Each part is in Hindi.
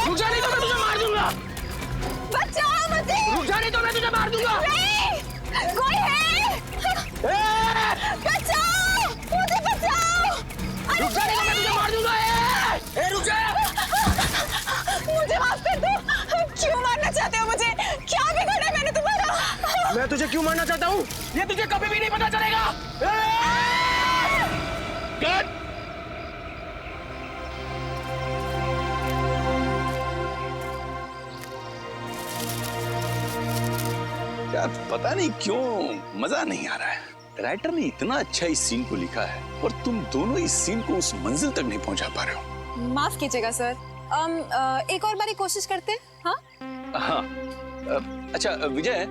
रुक जा नहीं तो मैं तुझे मार दूंगा। बचाओ मुझे। रुक जा नहीं तो मैं तुझे मार दूंगा। नहीं, कोई है? बचाओ, मुझे बचाओ। रुक जा नहीं तो मैं तुझे मार दूंगा। रुक जा। मुझे माफ कर दो। क्यों मारना चाहते हो मुझे? क्या बिगाड़ा मैंने तुम्हारा? मैं तुझे क्यों मारना चाहता हूँ ये तुझे कभी भी नहीं पता चलेगा। कट। यार पता नहीं क्यों मजा नहीं आ रहा है। राइटर ने इतना अच्छा इस सीन को लिखा है और तुम दोनों इस सीन को उस मंजिल तक नहीं पहुंचा पा रहे हो। माफ कीजिएगा सर। एक और बारी कोशिश करते हैं। हाँ हाँ अच्छा विजय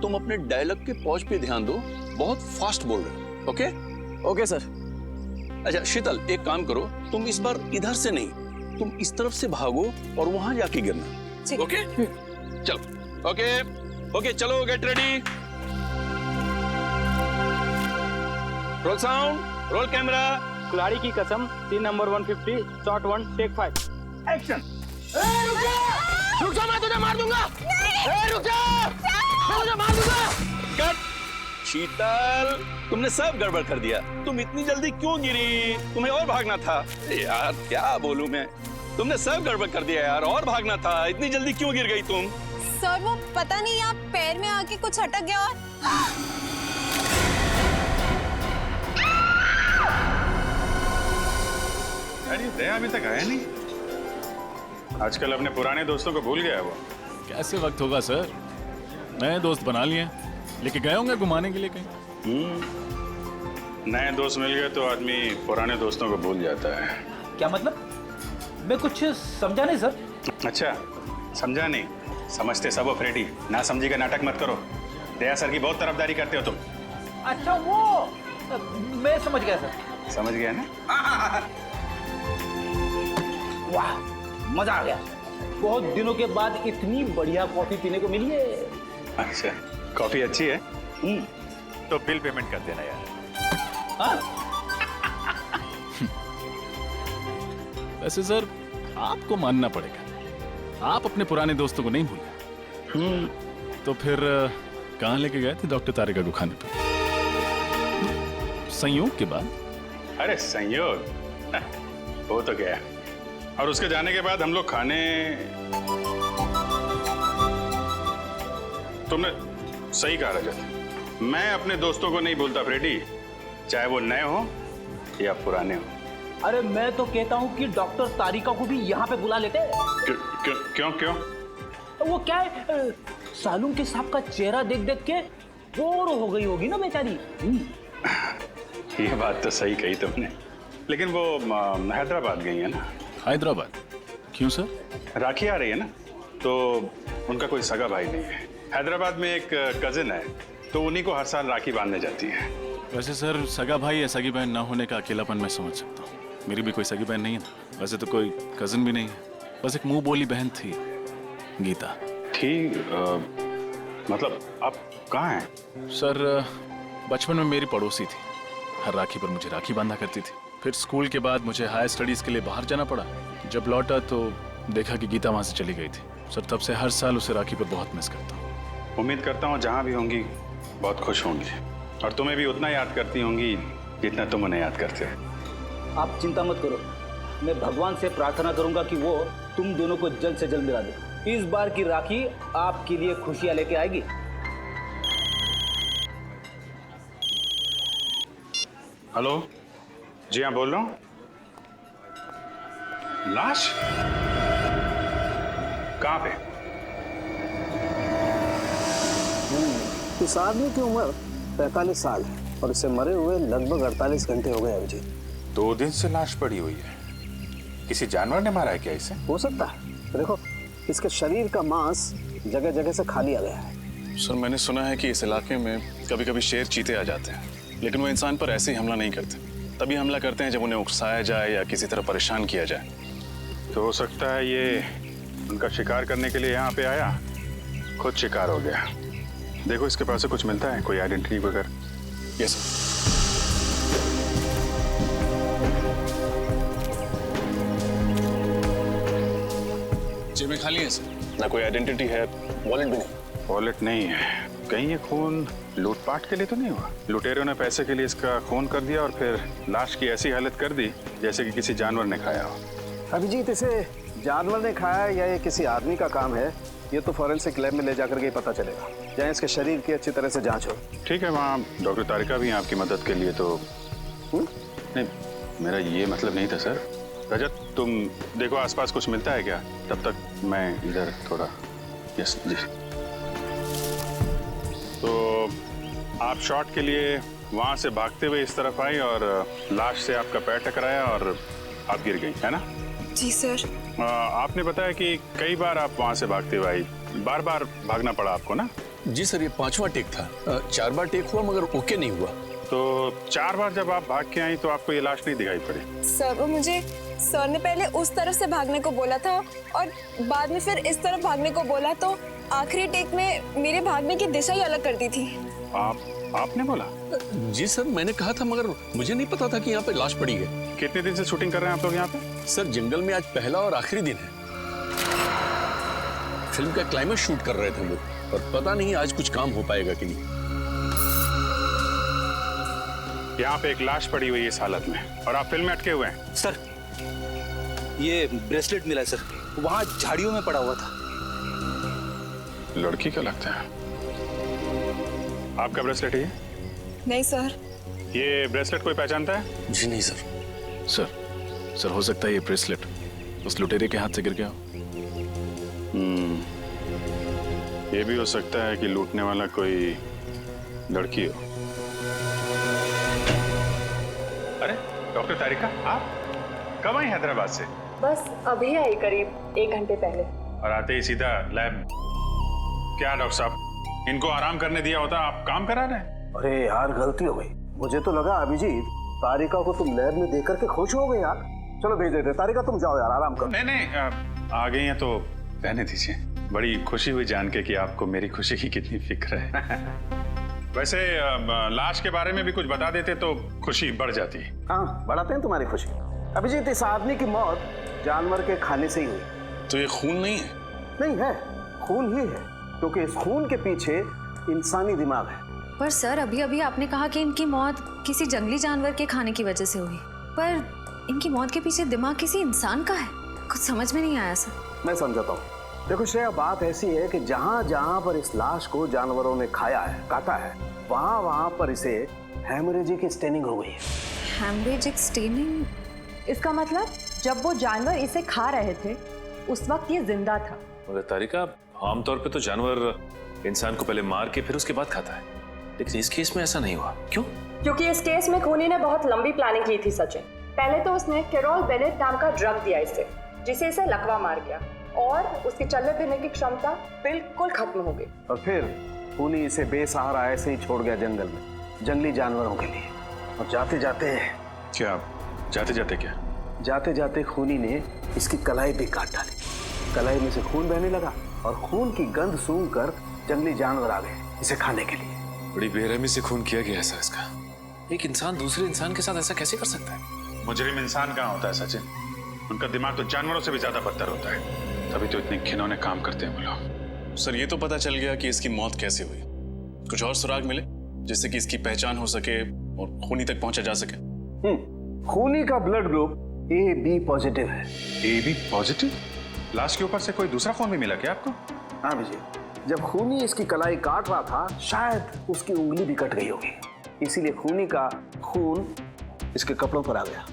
तुम अपने डायलॉग के पॉज पे ध्यान दो, बहुत फास्ट बोल रहे हो। Okay okay sir. अच्छा शीतल एक काम करो, तुम इस बार इधर से नहीं तुम इस तरफ से भागो और वहां जाके गिरना। ठीक। ओके चलो। ओके ओके चलो get ready. Roll sound, roll camera. कुल्हाड़ी की कसम, scene number 150, shot 1, take 5, action. रुक जा मैं तुझे मार दूंगा। रुक जा मैं तुझे मार दूंगा। कट। शीतल तुमने सब गड़बड़ कर दिया। तुम इतनी जल्दी क्यों गिरी? तुम्हें और भागना था। यार क्या बोलूं मैं, तुमने सब गड़बड़ कर दिया यार, और भागना था। इतनी जल्दी क्यों गिर गई तुम? सर वो पता नहीं आप पैर में आके कुछ अटक गया और अरे दया अभी तक आया नहीं। आजकल अपने पुराने दोस्तों को भूल गया वो। कैसे वक्त होगा सर, नए दोस्त बना लिए, लेके गए होंगे घुमाने के लिए कहीं। नए दोस्त मिल गए तो आदमी पुराने दोस्तों को भूल जाता है। क्या मतलब? मैं कुछ समझा नहीं सर। अच्छा समझा नहीं, समझते सब हो फ्रेडी। ना समझी का नाटक मत करो। दया सर की बहुत तरफदारी करते हो तुम। अच्छा वो मैं समझ गया सर। समझ गया ना? वाह मजा आ गया। बहुत दिनों के बाद इतनी बढ़िया कॉफी पीने को मिली है। अच्छा कॉफी अच्छी है। तो बिल पेमेंट कर देना यार। वैसे सर आपको मानना पड़ेगा, आप अपने पुराने दोस्तों को नहीं भूले। तो फिर कहाँ लेके गए थे डॉक्टर तारिका को खाने पे? संयोग के बाद? अरे संयोग वो तो गया, और उसके जाने के बाद हम लोग खाने। तुमने सही कहा रजत, मैं अपने दोस्तों को नहीं भूलता फ्रेडी, चाहे वो नए हो या पुराने हो। अरे मैं तो कहता हूँ कि डॉक्टर तारिका को भी यहाँ पे बुला लेते। क्यों क्यों? वो क्या है, सालून के साहब का चेहरा देख देख के बोर हो गई होगी ना बेचारी। ये बात तो सही कही तुमने, लेकिन वो हैदराबाद गई है ना। हैदराबाद? क्यों सर? राखी आ रही है ना, तो उनका कोई सगा भाई नहीं है। हैदराबाद में एक कजिन है, तो उन्हीं को हर साल राखी बांधने जाती है। वैसे सर सगा भाई या सगी बहन ना होने का अकेलापन मैं समझ सकता हूँ। मेरी भी कोई सगी बहन नहीं है ना, वैसे तो कोई कजिन भी नहीं है, बस एक मुंह बोली बहन थी, गीता। ठीक मतलब आप कहाँ हैं? सर बचपन में मेरी पड़ोसी थी, हर राखी पर मुझे राखी बांधा करती थी। फिर स्कूल के बाद मुझे हायर स्टडीज के लिए बाहर जाना पड़ा। जब लौटा तो देखा कि गीता वहां से चली गई थी। सर तब से हर साल उसे राखी पर बहुत मिस करता हूँ। उम्मीद करता हूँ जहाँ भी होंगी बहुत खुश होंगी, और तुम्हें भी उतना याद करती होंगी जितना तुम उन्हें याद करते हो। आप चिंता मत करो, मैं भगवान से प्रार्थना करूंगा कि वो तुम दोनों को जल्द से जल्द मिला दे। इस बार की राखी आपके लिए खुशियां लेके आएगी। हेलो जी हाँ बोल रहा हूँ। लाश कहाँ पे? इस आदमी की उम्र 45 साल है और इसे मरे हुए लगभग 48 घंटे हो गए अभिजीत। 2 दिन से लाश पड़ी हुई है। किसी जानवर ने मारा है क्या इसे? हो सकता है, देखो इसके शरीर का मांस जगह जगह से खा लिया गया है। सर मैंने सुना है कि इस इलाके में कभी कभी शेर चीते आ जाते हैं, लेकिन वो इंसान पर ऐसे ही हमला नहीं करते। तभी हमला करते हैं जब उन्हें उकसाया जाए या किसी तरह परेशान किया जाए। तो हो सकता है ये उनका शिकार करने के लिए यहाँ पे आया, खुद शिकार हो गया। देखो इसके पास से कुछ मिलता है, कोई आइडेंटिटी वगैरह? Yes sir. जेबें खाली हैं सर। ना कोई आइडेंटिटी है, वॉलेट भी नहीं। वॉलेट नहीं है। कहीं ये खून लूटपाट के लिए तो नहीं हुआ? लुटेरों ने पैसे के लिए इसका खून कर दिया और फिर लाश की ऐसी हालत कर दी जैसे कि किसी जानवर ने खाया हो। अभिजीत, इसे जानवर ने खाया या ये किसी आदमी का काम है, ये तो फॉरेंसिक लैब में ले जाकर के ही पता चलेगा, जहाँ इसके शरीर की अच्छी तरह से जांच हो। ठीक है, वहाँ डॉक्टर तारिका भी हैं आपकी मदद के लिए। तो नहीं, मेरा ये मतलब नहीं था सर। रजत, तुम देखो आसपास कुछ मिलता है क्या, तब तक मैं इधर थोड़ा। यस जी। तो आप शॉट के लिए वहाँ से भागते हुए इस तरफ आई और लाश से आपका पैर टकराया और आप गिर गई, है ना? जी सर। आपने बताया कि कई बार आप वहाँ से भागते हुए आई, बार बार भागना पड़ा आपको ना? जी सर, ये 5वां टेक था। 4 बार टेक हुआ मगर ओके नहीं हुआ। तो 4 बार जब आप भाग के आई तो आपको ये लाश नहीं दिखाई पड़ी? सर, वो मुझे सर ने पहले उस तरफ से भागने को बोला था और बाद में फिर इस तरफ भागने को बोला, तो आखिरी टेक में मेरे भागने की दिशा ही अलग कर दी थी। आपने बोला? जी सर, मैंने कहा था मगर मुझे नहीं पता था कि यहाँ पे लाश पड़ी है। कितने दिन से शूटिंग कर रहे हैं आप लोग यहाँ पे? सर, जंगल में आज पहला और आखिरी दिन है। फिल्म का क्लाइमेक्स शूट कर रहे थे हम लोग और पता नहीं आज कुछ काम हो पाएगा कि नहीं। यहाँ पे एक लाश पड़ी हुई है इस हालत में और आप फिल्म में अटके हुए हैं। सर, ये ब्रेसलेट मिला है सर, वहाँ झाड़ियों में पड़ा हुआ था। लड़की का लगता है। आपका ब्रेसलेट है ये? नहीं सर। ये ब्रेसलेट कोई पहचानता है? जी नहीं सर। सर हो सकता है ये ब्रेसलेट उस लुटेरे के हाथ से गिर गया हो। ये भी हो सकता है कि लूटने वाला कोई लड़की हो। अरे डॉक्टर तारिका, आप कब आई हैदराबाद से? बस अभी आई, करीब 1 घंटे पहले। और आते ही सीधा लैब? क्या डॉक्टर साहब, इनको आराम करने दिया होता, आप काम करा रहे हैं? अरे यार, गलती हो गई। मुझे तो लगा अभिजीत तारिका को तुम लैब में देख करके खुश हो गए यार। चलो भेज देते। तारिका तुम जाओ यार, आराम करो। नहीं, आ गई हैं तो रहने दीजिए। बड़ी खुशी हुई जान के कि आपको मेरी खुशी की कितनी फिक्र है। वैसे लाश के बारे में भी कुछ बता देते तो खुशी बढ़ जाती। हाँ, बढ़ाते हैं तुम्हारी खुशी। अभिजीत, इस आदमी की मौत जानवर के खाने से ही हुई। तो ये खून नहीं है? नहीं है, खून ही है, क्योंकि इस खून के पीछे इंसानी दिमाग है। पर सर, अभी अभी आपने कहा कि इनकी मौत किसी जंगली जानवर के खाने की वजह से हुई, पर इनकी मौत के पीछे दिमाग किसी इंसान का है। कुछ समझ में नहीं आया सर। मैं समझाता हूँ। देखो श्रेया, बात ऐसी है कि जहाँ जहाँ पर इस लाश को जानवरों ने खाया है, काटा है, वहाँ वहाँ पर इसे हेमरेजिक स्टेनिंग हो गई है। Haemorrhagic staining? इसका मतलब जब वो जानवर इसे खा रहे थे उस वक्त ये जिंदा था। मगर तारिका, आमतौर पे तो जानवर इंसान को पहले मार के फिर उसके बाद खाता है, लेकिन इस केस में ऐसा नहीं हुआ। क्यों? क्योंकि इस केस में खूनी ने बहुत लंबी प्लानिंग की थी सचिन। पहले तो उसने कैरोल बेनेट नाम का ड्रग दिया इसे, जिसे इसे लकवा मार गया और उसकी चलने फिरने की क्षमता बिल्कुल खत्म हो गई। और फिर खूनी इसे बेसहारा ऐसे ही छोड़ गया जंगल में, जंगली जानवरों के लिए। और जाते जाते खूनी ने इसकी कलाई भी काट डाली। कलाई में से खून बहने लगा और खून की गंध सूंघ कर जंगली जानवर आ गए इसे खाने के लिए। बड़ी बेरहमी से खून किया गया सर इसका। एक इंसान दूसरे इंसान के साथ ऐसा कैसे कर सकता है? मुजरिम इंसान कहाँ होता है सचिन? उनका दिमाग तो जानवरों से भी ज्यादा बदतर होता है, तभी तो इतने घिनौने काम करते हैं वो लोग। सर, ये तो पता चल गया कि इसकी मौत कैसे हुई। कुछ और सुराग मिले जिससे कि इसकी पहचान हो सके और खूनी तक पहुंचा जा सके? खूनी का ब्लड ग्रुप AB पॉजिटिव है। AB positive? लाश के ऊपर से कोई दूसरा खून भी मिला क्या आपको? हाँ विजय, जब खूनी इसकी कलाई काट रहा था, शायद उसकी उंगली भी कट गई होगी, इसीलिए खूनी का खून इसके कपड़ों पर आ गया।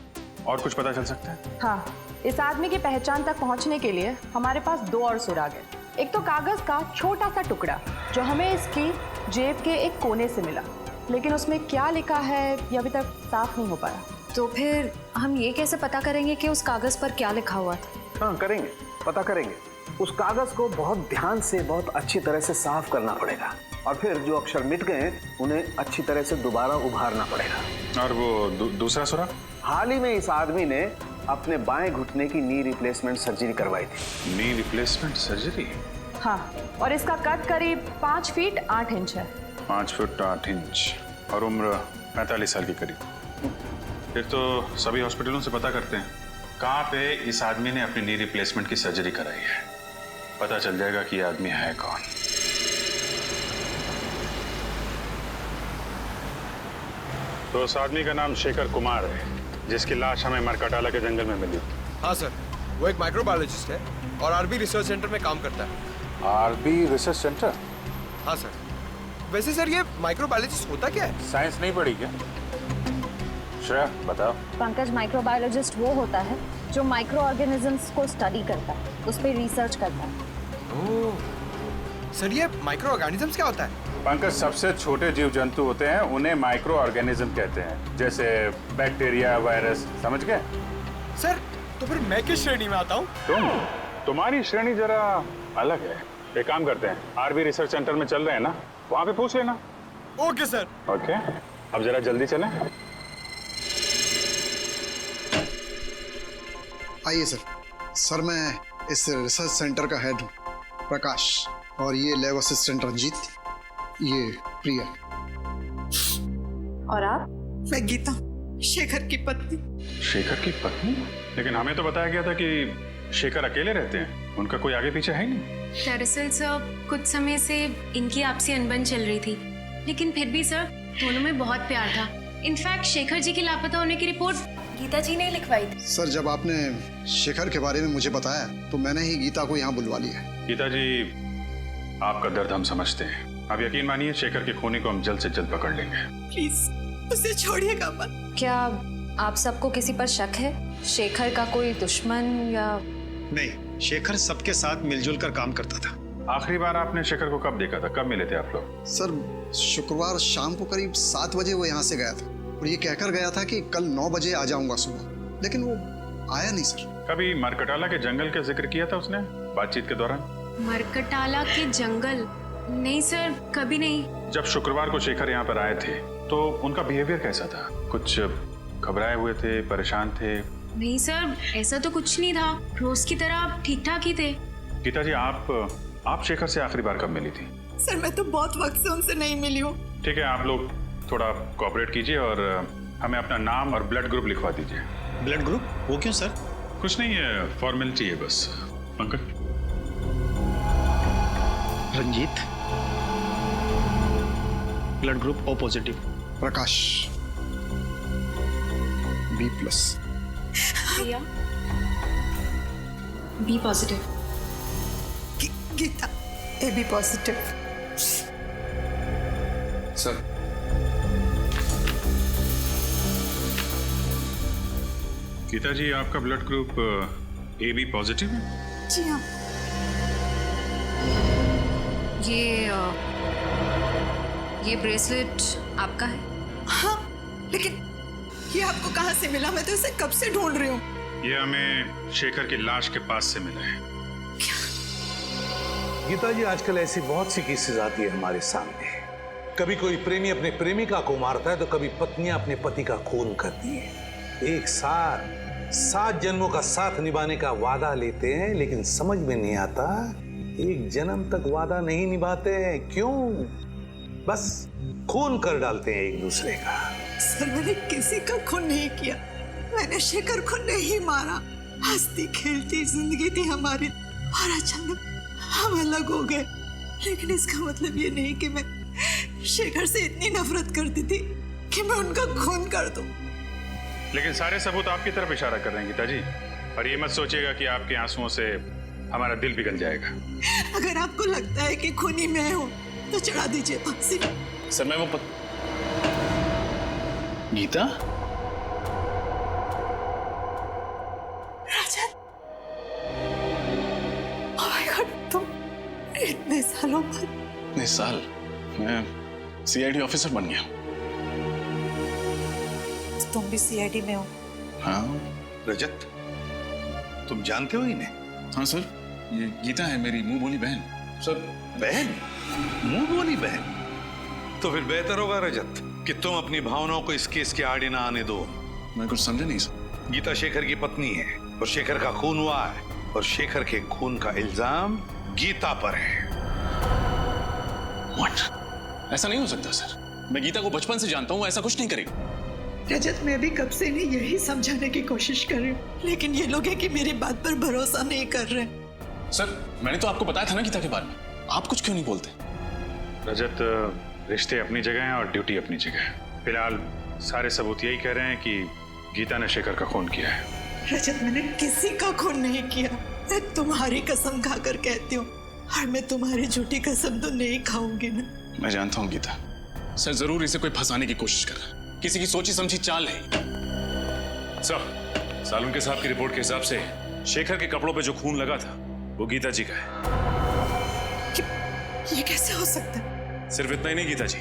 और कुछ पता चल सकता है? हाँ, इस आदमी की पहचान तक पहुंचने के लिए हमारे पास 2 और सुराग है। एक तो कागज का छोटा सा टुकड़ा जो हमें इसकी जेब के एक कोने से मिला, लेकिन उसमें क्या लिखा है ये अभी तक साफ नहीं हो पाया। तो फिर हम ये कैसे पता करेंगे कि उस कागज पर क्या लिखा हुआ था? हाँ, करेंगे, पता करेंगे। उस कागज को बहुत ध्यान से, बहुत अच्छी तरह से साफ करना पड़ेगा और फिर जो अक्षर मिट गए उन्हें अच्छी तरह से दोबारा उभारना पड़ेगा। और वो दूसरा सुराग? हाल ही में इस आदमी ने अपने बाएं घुटने की नी रिप्लेसमेंट सर्जरी करवाई थी। Knee replacement surgery? हाँ, और इसका कद करीब 5 फीट 8 इंच है। 5 फुट 8 इंच और उम्र 45 साल के करीब। फिर तो सभी हॉस्पिटलों से पता करते हैं कहाँ पे इस आदमी ने अपनी नी रिप्लेसमेंट की सर्जरी कराई है। पता चल जाएगा कि ये आदमी है कौन। तो उस आदमी का नाम शेखर कुमार है, जिसकी लाश हमें मरकटाला के जंगल में मिली। हाँ सर, वो एक माइक्रोबायोलॉजिस्ट है और आरबी रिसर्च सेंटर में काम करता है। RB research centre? हाँ सर। वैसे सर ये माइक्रोबायोलॉजिस्ट होता क्या है? साइंस नहीं पढ़ी क्या? श्रेया बताओ। पंकज, माइक्रोबायोलॉजिस्ट वो होता है जो माइक्रो ऑर्गेनिजम्स को स्टडी करता है, उस पर रिसर्च करता है। ओह, सर ये माइक्रो ऑर्गेनिजम्स क्या होता है? पंकज, सबसे छोटे जीव जंतु होते हैं, उन्हें माइक्रो ऑर्गेनिज्म कहते हैं, जैसे बैक्टीरिया, वायरस। समझ गए? सर तो फिर मैं किस श्रेणी में आता हूँ? तुम्हारी श्रेणी जरा अलग है। एक काम करते हैं, आरबी रिसर्च सेंटर में चल रहे हैं ना, वहाँ पे पूछ लेना। Okay sir. ओके, अब जरा जल्दी चलें। आइए सर। सर मैं इस रिसर्च सेंटर का हेड हूँ, प्रकाश, और ये लैब असिस्टेंट रंजीत, ये प्रिया। और आप? मैं गीता, शेखर की पत्नी। शेखर की पत्नी? लेकिन हमें तो बताया गया था कि शेखर अकेले रहते हैं, उनका कोई आगे पीछे है नहीं। दरअसल सर कुछ समय से इनकी आपसी अनबन चल रही थी, लेकिन फिर भी सर दोनों में बहुत प्यार था। इनफैक्ट शेखर जी के लापता होने की रिपोर्ट गीता जी ने लिखवाई थी। सर जब आपने शेखर के बारे में मुझे बताया तो मैंने ही गीता को यहाँ बुलवा लिया। गीता जी, आपका दर्द हम समझते हैं। आप यकीन मानिए, शेखर के खूनी को हम जल्द से जल्द पकड़ लेंगे। प्लीज उसे छोड़िएगा मत। क्या आप सबको किसी पर शक है? शेखर का कोई दुश्मन या? नहीं, शेखर सबके साथ मिलजुल कर काम करता था। आखिरी बार आपने शेखर को कब देखा था? कब मिले थे आप लोग? सर शुक्रवार शाम को करीब 7 बजे वो यहाँ से गया था और ये कहकर गया था कि कल 9 बजे आ जाऊंगा सुबह, लेकिन वो आया नहीं सर। कभी मरकटाला के जंगल का जिक्र किया था उसने बातचीत के दौरान? मरकटाला के जंगल? नहीं सर, कभी नहीं। जब शुक्रवार को शेखर यहाँ पर आए थे तो उनका बिहेवियर कैसा था? कुछ घबराए हुए थे, परेशान थे? नहीं सर, ऐसा तो कुछ नहीं था, रोज की तरह ठीक ठाक ही थे। गीता जी, आप शेखर से आखिरी बार कब मिली थी? सर मैं तो बहुत वक्त से उनसे नहीं मिली हूँ। ठीक है, आप लोग थोड़ा कोऑपरेट कीजिए और हमें अपना नाम और ब्लड ग्रुप लिखवा दीजिए। Blood group? वो क्यों सर? कुछ नहीं है, फॉर्मेलिटी है बस। Pankaj. Ranjit, blood group O positive. Prakash, B+। Priya, B positive. Geeta, AB positive. Sir Geeta ji, आपका ब्लड ग्रुप AB पॉजिटिव है? जी हाँ। ये ब्रेसलेट आपका है? हाँ, लेकिन ये आपको कहाँ से मिला? मैं तो इसे कब से ढूंढ रही हूँ। ये हमें शेखर की लाश के पास से मिला है। गीता जी, आजकल ऐसी बहुत सी केसेस आती है हमारे सामने। कभी कोई प्रेमी अपने प्रेमिका को मारता है तो कभी पत्नियां अपने पति का खून करती है। एक साथ 7 जन्मों का साथ निभाने का वादा लेते हैं, लेकिन समझ में नहीं आता एक जन्म तक वादा नहीं निभाते हैं। क्यों? बस खून कर डालते हैं एक दूसरे का। सर मैंने किसी का खून नहीं किया, मैंने शेखर को नहीं मारा। हंसती खेलती जिंदगी थी हमारी और अचानक हम अलग हो गए। लेकिन इसका मतलब ये नहीं कि मैं शेखर से इतनी नफरत करती थी कि मैं उनका खून कर दूं। लेकिन सारे सबूत आपकी तरफ इशारा कर रहे हैं गीता जी, और ये मत सोचिएगा कि आपके आंसुओं से हमारा दिल पिघल जाएगा। अगर आपको लगता है कि खूनी मैं हूं तो चढ़ा दीजिए फांसी। सर मैं वो गीता? राजन, ओह माय गॉड, तुम इतने सालों बाद? इतने साल? मैं CID ऑफिसर बन गया। तुम भी CID में हो? हाँ। रजत, तुम जानते हो इन्हें? हाँ सर, ये गीता है मेरी मुंह बोली बहन। सर बहन? मुंह बोली बहन? तो फिर बेहतर होगा रजत कि तुम अपनी भावनाओं को इस केस के आड़े ना आने दो। मैं कुछ समझा नहीं सर। गीता शेखर की पत्नी है और शेखर का खून हुआ है, और शेखर के खून का इल्जाम गीता पर है। What? ऐसा नहीं हो सकता सर, मैं गीता को बचपन से जानता हूँ, ऐसा कुछ नहीं करेगी। रजत, मैं भी कब से नहीं यही समझाने की कोशिश कर रही हूँ, लेकिन ये लोग हैं कि मेरी बात पर भरोसा नहीं कर रहे। सर मैंने तो आपको बताया था ना गीता के बारे में, आप कुछ क्यों नहीं बोलते? रजत, रिश्ते अपनी जगह हैं और ड्यूटी अपनी जगह है। फिलहाल सारे सबूत यही कह रहे हैं कि गीता ने शेखर का खून किया है। रजत, मैंने किसी का खून नहीं किया। मैं तुम्हारी कसम खाकर कहती हूँ, और मैं तुम्हारी झूठी कसम तो नहीं खाऊंगी ना। मैं जानता हूँ गीता, सर जरूर इसे कोई फंसाने की कोशिश कर रहा है, किसी की सोची समझी चाल है। सर, सालुंके साहब की रिपोर्ट के हिसाब से शेखर के कपड़ों पे जो खून लगा था वो गीता जी का है। ये कैसे हो सकता है? सिर्फ इतना ही नहीं गीता जी,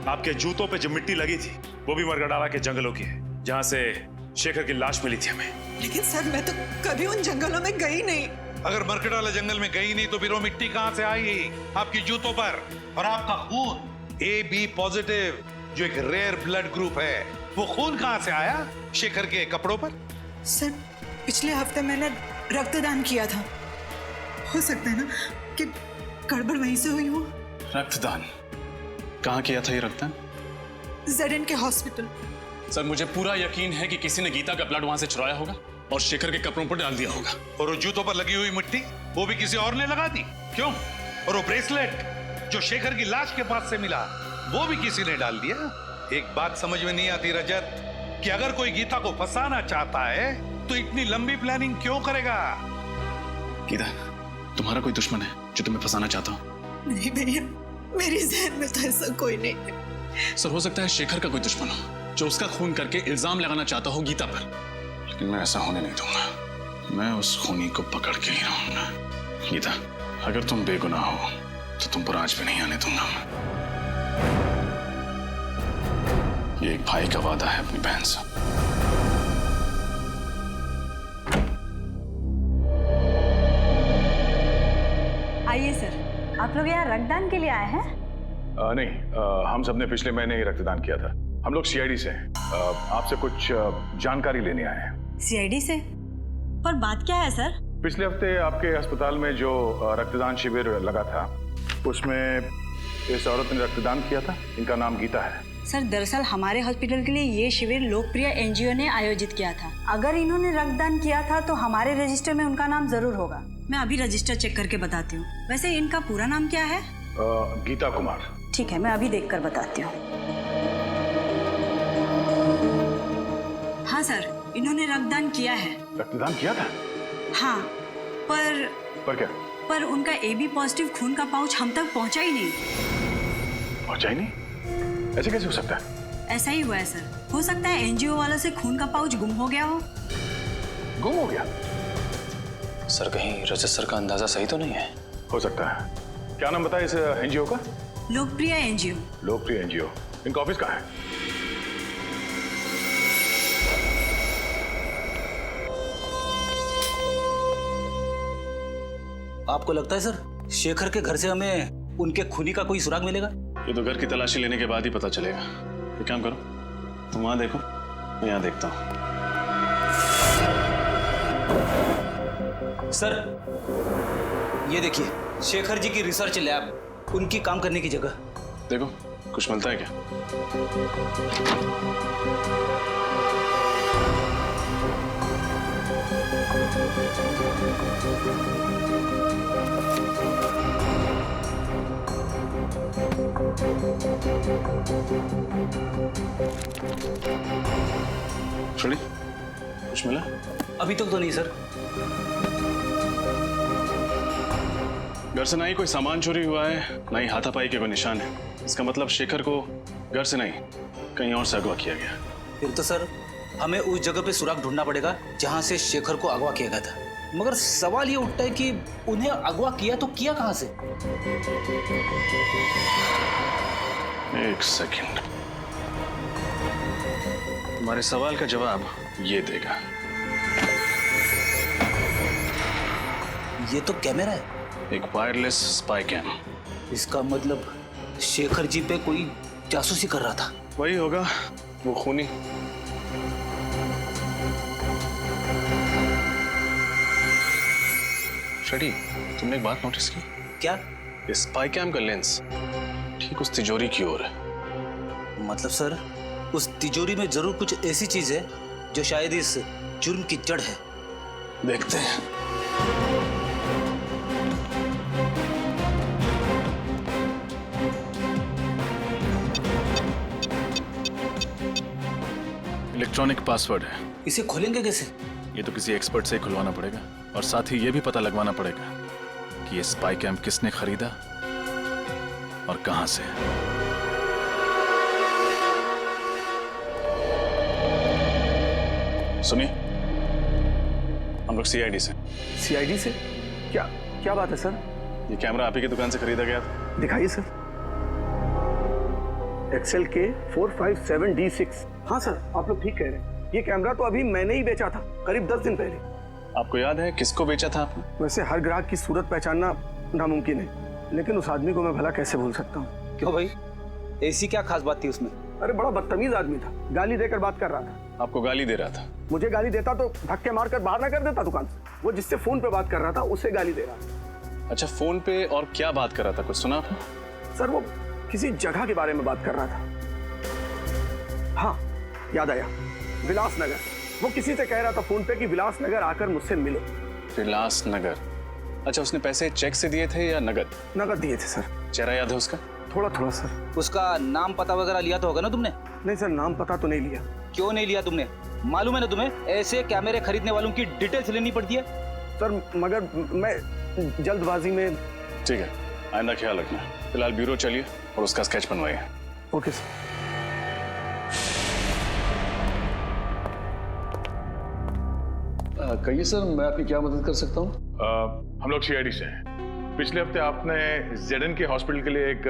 आपके जूतों पे जो मिट्टी लगी थी वो भी मरगडाला के जंगलों की है, जहाँ से शेखर की लाश मिली थी हमें। लेकिन सर, मैं तो कभी उन जंगलों में गई नहीं। अगर मरकडाला जंगल में गई नहीं तो फिर वो मिट्टी कहां से आई आपकी जूतों पर? और आपका खून AB पॉजिटिव, जो एक रेयर ब्लड ग्रुप है, वो खून कहां से आया शेखर के कपड़ों पर? सर, पिछले हफ्ते मैंने रक्तदान किया था। हो सकता है ना कि गड़बड़ वहीं से हुई हो। रक्तदान? कहाँ किया था ये रक्तदान? ZN के हॉस्पिटल। सर मुझे पूरा यकीन है कि किसी ने गीता का ब्लड वहां से चुराया होगा और शेखर के कपड़ों पर डाल दिया होगा। और वो जूतों पर लगी हुई मिट्टी वो भी किसी और ने लगा दी? क्यों? और वो ब्रेसलेट जो शेखर की लाश के पास से मिला वो भी किसी ने डाल दिया? एक बात समझ में नहीं आती रजत, कि अगर कोई गीता को फंसाना चाहता है तो इतनी लंबी प्लानिंग क्यों करेगा? गीता, तुम्हारा कोई दुश्मन है जो तुम्हें फंसाना चाहता हो? नहीं भैया, मेरी जहन में तो ऐसा कोई नहीं है। सर हो सकता है शेखर का कोई दुश्मन हो जो उसका खून करके इल्जाम लगाना चाहता हो गीता पर, लेकिन मैं ऐसा होने नहीं दूंगा। मैं उस खूनी को पकड़ के ही रहूंगा। गीता, अगर तुम बेगुनाह हो तो तुम पर आज भी नहीं आने दूंगा। ये एक भाई का वादा है अपनी बहन से। आइए सर, आप लोग यहाँ रक्तदान के लिए आए हैं? नहीं, हम सबने पिछले महीने ही रक्तदान किया था। हम लोग CID से हैं। आपसे कुछ जानकारी लेने आए हैं। CID से? पर बात क्या है सर? पिछले हफ्ते आपके अस्पताल में जो रक्तदान शिविर लगा था उसमें इस औरत ने रक्तदान किया था। इनका नाम गीता है। सर दरअसल हमारे हॉस्पिटल के लिए ये शिविर लोकप्रिय NGO ने आयोजित किया था। अगर इन्होंने रक्तदान किया था तो हमारे रजिस्टर में उनका नाम जरूर होगा। मैं अभी रजिस्टर चेक करके बताती हूँ। वैसे इनका पूरा नाम क्या है? गीता कुमार। ठीक है, मैं अभी देखकर बताती हूँ। हाँ सर, इन्होंने रक्तदान किया है। रक्तदान किया था? हाँ, पर क्या? पर उनका AB पॉजिटिव खून का पाउच हम तक पहुंचा ही नहीं। पहुंचा ही नहीं? ऐसे कैसे हो सकता है? ऐसा ही हुआ है सर। हो सकता है NGO वालों से खून का पाउच गुम हो गया हो। गुम हो गया? सर कहीं रजत सर का अंदाजा सही तो नहीं है? हो सकता है। क्या नाम बताया इस NGO का? लोकप्रिय NGO। लोकप्रिय NGO। इनका ऑफिस कहाँ है? आपको लगता है सर शेखर के घर से हमें उनके खूनी का कोई सुराग मिलेगा? ये तो घर की तलाशी लेने के बाद ही पता चलेगा। एक काम करो, तुम वहां देखो, मैं यहाँ देखता हूँ। सर ये देखिए, शेखर जी की रिसर्च लैब, उनकी काम करने की जगह। देखो कुछ मिलता है क्या? छोड़ी, कुछ मिला? अभी तक तो नहीं सर। घर से ना ही कोई सामान चोरी हुआ है, ना ही हाथापाई के कोई निशान है। इसका मतलब शेखर को घर से नहीं कहीं और से अगवा किया गया। फिर तो सर हमें उस जगह पे सुराग ढूंढना पड़ेगा जहां से शेखर को अगवा किया गया था। मगर सवाल ये उठता है कि उन्हें अगवा किया तो किया कहां से? एक सेकंड, तुम्हारे सवाल का जवाब ये देगा। ये तो कैमरा है। एक वायरलेस स्पाई कैम। इसका मतलब शेखर जी पे कोई जासूसी कर रहा था। वही होगा, वो खूनी। शेडी, तुमने एक बात नोटिस की? क्या? इस स्पाई कैम का लेंस ठीक उस तिजोरी की ओर है। मतलब सर उस तिजोरी में जरूर कुछ ऐसी चीज है जो शायद इस जुर्म की जड़ है। देखते हैं। इलेक्ट्रॉनिक पासवर्ड है। इसे खोलेंगे कैसे? ये तो किसी एक्सपर्ट से खुलवाना पड़ेगा और साथ ही ये भी पता लगवाना पड़ेगा कि ये स्पाई कैम्प किसने खरीदा और कहां से। सुनिए, हम लोग सीआईडी से। सीआईडी से? क्या क्या बात है सर? ये कैमरा आप ही की दुकान से खरीदा गया था। दिखाइए सर। एक्सेल के 457D6। हाँ सर, आप लोग ठीक कह रहे हैं। ये कैमरा तो अभी मैंने ही बेचा था, करीब 10 दिन पहले। आपको याद है किसको बेचा था आपने? वैसे हर ग्राहक की सूरत पहचानना नामुमकिन है, लेकिन उस आदमी को मैं भला कैसे भूल सकता हूँ। क्यों भाई, ऐसी क्या खास बात थी उसमें? अरे बड़ा बदतमीज आदमी था, गाली देकर बात कर रहा था। आपको गाली दे रहा था? मुझे गाली देता तो धक्के मारकर बाहर ना कर देता दुकान से। वो जिससे फोन पे बात कर रहा था उसे गाली दे रहा था। अच्छा, फोन पे और क्या बात कर रहा था, कुछ सुना आपने? सर वो किसी जगह के बारे में बात कर रहा था। हाँ याद आया, विलासनगर। वो किसी से कह रहा था फोन पे कि विलासनगर आकर मुझसे मिलो। विलासनगर? अच्छा, उसने पैसे चेक से दिए थे या नगद? नगद दिए थे सर। चेहरा याद है उसका? थोड़ा थोड़ा सर। उसका नाम पता वगैरह लिया तो होगा ना तुमने? नहीं सर, नाम पता तो नहीं लिया। क्यों नहीं लिया तुमने? मालूम है ना तुम्हें, ऐसे कैमरे खरीदने वालों की डिटेल्स लेनी पड़ती है। सर मगर मैं जल्दबाजी में। ठीक है, आइंदा ख्याल रखना। फिलहाल ब्यूरो चलिए और उसका स्केच बनवाइए। Okay sir. कहिए सर, मैं आपकी क्या मदद कर सकता हूँ? हम लोग सीआईडी से हैं। पिछले हफ्ते आपने जेडन के हॉस्पिटल के लिए एक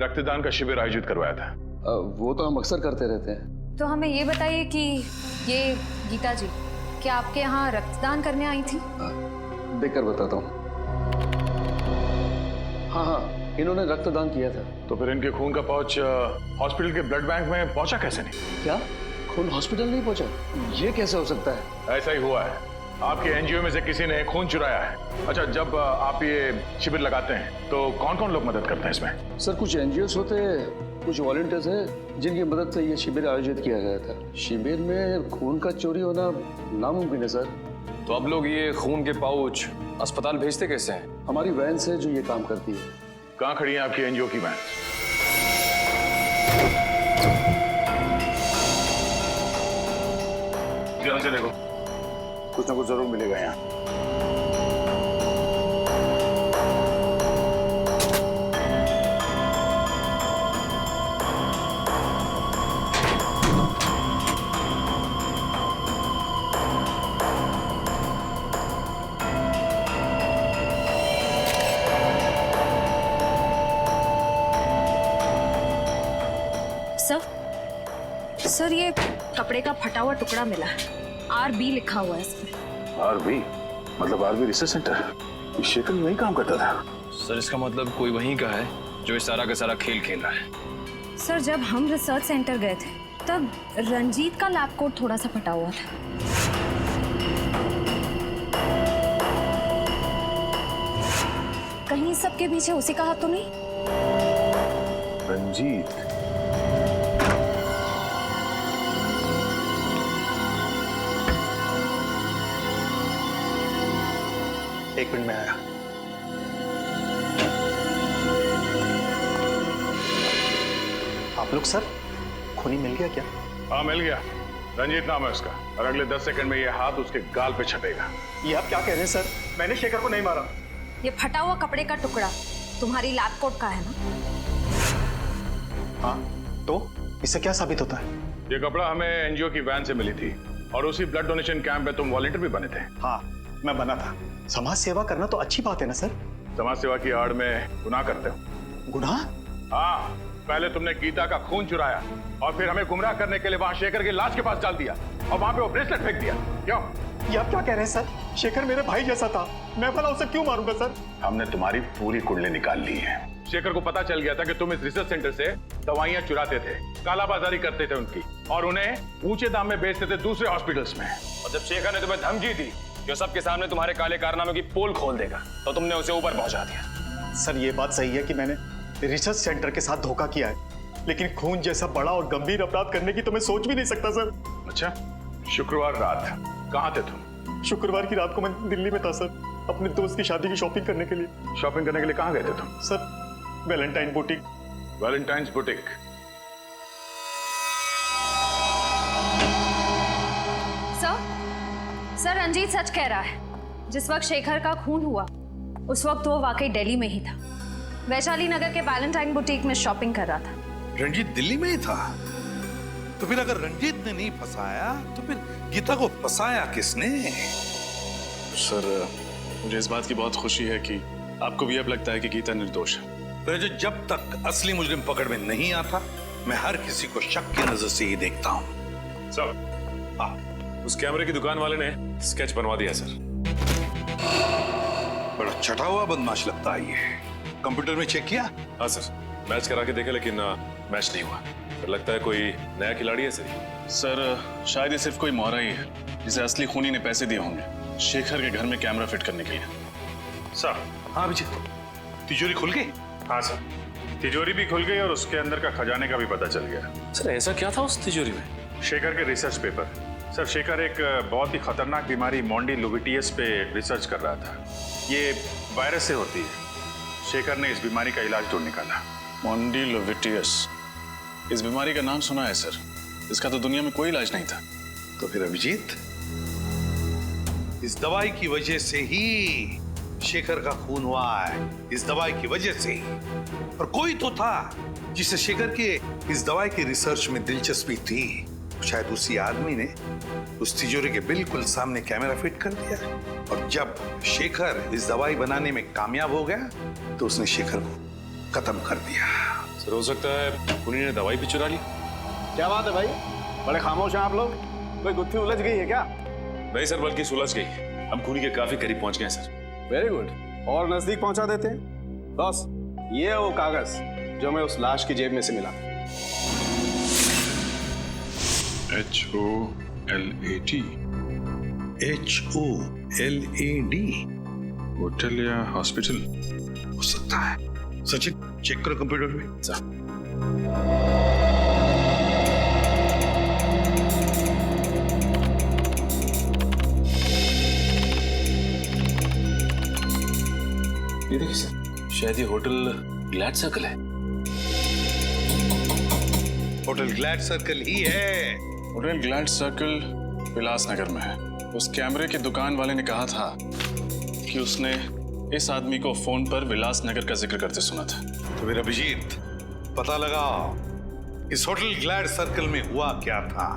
रक्तदान का शिविर आयोजित करवाया था। वो तो हम अक्सर करते रहते हैं। तो हमें ये बताइए कि ये गीता जी क्या आपके यहाँ रक्तदान करने आई थी? देखकर बताता हूँ। हाँ, इन्होंने रक्तदान किया था। तो फिर इनके खून का पाउच हॉस्पिटल के ब्लड बैंक में पहुंचा कैसे नहीं? क्या खून हॉस्पिटल नहीं पहुंचा? ये कैसे हो सकता है? ऐसा ही हुआ है। आपके एनजीओ में से किसी ने खून चुराया है। अच्छा, जब आप ये शिविर लगाते हैं तो कौन कौन लोग मदद करते हैं इसमें? सर कुछ एनजीओस होते हैं, कुछ वॉलंटियर्स हैं जिनकी मदद से ये शिविर आयोजित किया गया था। शिविर में खून का चोरी होना नामुमकिन है सर। तो अब लोग ये खून के पाउच अस्पताल भेजते कैसे हैं? हमारी वैन से जो ये काम करती है। कहाँ खड़ी है आपकी एनजीओ की वैन? ध्यान से देखो, कुछ ना कुछ जरूर मिलेगा यहाँ। सर ये कपड़े का फटा हुआ टुकड़ा मिला है, RB लिखा हुआ है इस पे। RB मतलब RB रिसर्च सेंटर? शेखर वहीं काम करता था। सर इसका मतलब कोई वहीं का है जो इस सारा का सारा खेल खेल रहा है। सर जब हम रिसर्च सेंटर गए थे तब रंजीत का लैब कोट थोड़ा सा फटा हुआ था। कहीं सबके पीछे उसी का हाथ तो नहीं? रंजीत? एक मिनट में आया। आप लोग सर, खूनी मिल गया क्या? हाँ मिल गया। रंजीत नाम है उसका और अगले 10 सेकंड में ये हाथ उसके गाल पे छपेगा। ये आप क्या कह रहे हैं सर? मैंने शेखर को नहीं मारा। ये फटा हुआ कपड़े का टुकड़ा तुम्हारी लैब कोट का है ना? हाँ, तो इससे क्या साबित होता है? ये कपड़ा हमें एनजीओ की वैन से मिली थी और उसी ब्लड डोनेशन कैंप में तुम वॉलंटियर भी बने थे। हाँ मैं बना था। समाज सेवा करना तो अच्छी बात है ना सर? समाज सेवा की आड़ में गुनाह करते हो। गुनाह? हाँ, पहले तुमने गीता का खून चुराया और फिर हमें गुमराह करने के लिए वहां शेखर की लाश के पास डाल दिया और वहां पे वो ब्रेसलेट फेंक दिया। क्यों? ये आप क्या कह रहे हैं सर? शेखर मेरे भाई जैसा था, मैं भला उसे क्यों मारूंगा सर? हमने तुम्हारी पूरी कुंडली निकाल ली है। शेखर को पता चल गया था कि तुम इस रिसर्च सेंटर से दवाइयां चुराते थे, कालाबाजारी करते थे उनकी और उन्हें ऊंचे दाम में बेचते थे दूसरे हॉस्पिटल्स में। और जब शेखर ने तुम्हें धमकी दी जो सबके सामने तुम्हारे काले कारनामों की पोल खोल देगा, तो तुमने उसे ऊपर पहुंचा दिया। सर ये बात सही है कि मैंने रिसर्च सेंटर के साथ धोखा किया है, लेकिन खून जैसा बड़ा और गंभीर अपराध करने की तो मैं सोच भी नहीं सकता सर। अच्छा, शुक्रवार रात कहाँ थे तुम? शुक्रवार की रात को मैं दिल्ली में था सर, अपने दोस्त की शादी की शॉपिंग करने के लिए। शॉपिंग करने के लिए कहाँ गए थे तुम? Sir Valentine boutique. Valentine's boutique? Ranjit सच कह रहा है। जिस वक्त शेखर का खून हुआ उस वक्त वो वाकई दिल्ली में ही था। वैशाली नगर के वैलेंटाइन बुटीक में शॉपिंग कर रहा था। रंजीत दिल्ली में ही था? तो फिर अगर रंजीत ने नहीं फंसाया तो फिर गीता को फंसाया किसने? सर मुझे इस बात की बहुत खुशी है कि आपको भी अब लगता है कि गीता निर्दोष है। रजत, जब तक असली मुजरिम पकड़ में नहीं आता मैं हर किसी को शक की नजर से ही देखता हूँ। सर, उस कैमरे की दुकान वाले ने स्केच बनवा दिया सर। बड़ा छटा हुआ बदमाश लगता है ये। कंप्यूटर में चेक किया? हाँ सर, मैच करा के देखा लेकिन मैच नहीं हुआ। फिर लगता है कोई नया खिलाड़ी है सर शायद ये सिर्फ कोई मोहरा ही है जिसे असली खूनी ने पैसे दिए होंगे शेखर के घर में कैमरा फिट करने के लिए। सर। हाँ विजय, तिजोरी खुल गई? हाँ सर, तिजोरी भी खुल गई और उसके अंदर का खजाने का भी पता चल गया। सर ऐसा क्या था उस तिजोरी में? शेखर के रिसर्च पेपर। सर शेखर एक बहुत ही खतरनाक बीमारी मोंडिलोविटियस पे रिसर्च कर रहा था। ये वायरस से होती है। शेखर ने इस बीमारी का इलाज ढूंढ निकाला। मोंडिलोविटियस, इस बीमारी का नाम सुना है सर, इसका तो दुनिया में कोई इलाज नहीं था। तो फिर अभिजीत, इस दवाई की वजह से ही शेखर का खून हुआ है। इस दवाई की वजह से ही। और कोई तो था जिसे शेखर के इस दवाई की रिसर्च में दिलचस्पी थी। शायद उसी आदमी ने उस तिजोरी के बिल्कुल सामने कैमरा फिट कर दिया और जब शेखर इस दवाई बनाने में कामयाब हो गया तो उसने शेखर को खत्म कर दिया। सर हो सकता है खूनी ने दवाई भी चुरा ली। क्या बात है भाई, बड़े खामोश हैं आप लोग। कोई गुत्थी उलझ गई है क्या? नहीं सर, बल्कि सुलझ गई। हम खूनी के काफी करीब पहुंच गए सर। वेरी गुड, और नजदीक पहुंचा देते हैं। बॉस, ये है वो कागज जो मैं उस लाश की जेब में से मिला। HOLAT। HOLAD? होटल या हॉस्पिटल हो सकता है। सचिन, चेक करो कंप्यूटर में। ये देखिए सर, शायद ये होटल ग्लैड सर्कल है। होटल ग्लैड सर्कल ही है। होटल ग्लैड सर्कल विलास नगर में है। उस कैमरे की दुकान वाले ने कहा था कि उसने इस आदमी को फोन पर विलास नगर का जिक्र करते सुना था। तो फिर अभिजीत, पता लगाओ इस होटल ग्लैड सर्कल में हुआ क्या था।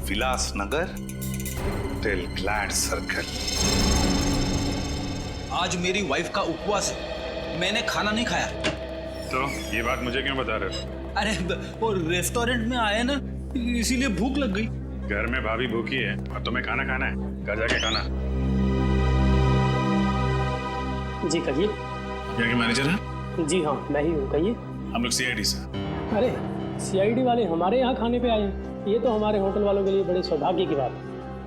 विलास नगर, होटल ग्लैड सर्कल। आज मेरी वाइफ का उपवास है, मैंने खाना नहीं खाया। तो ये बात मुझे क्यों बता रहे हो? अरे वो रेस्टोरेंट में आए ना, इसीलिए भूख लग गई। घर में भाभी भूखी है और तुम्हें खाना खाना है, घर जाके खाना। जी कहिए। यहाँ के मैनेजर हैं? जी हाँ, मैं ही हूँ, कहिए। हम लोग CID से। अरे CID वाले हमारे यहाँ खाने पे आए हैं, ये तो हमारे होटल वालों के लिए बड़े सौभाग्य की बात है।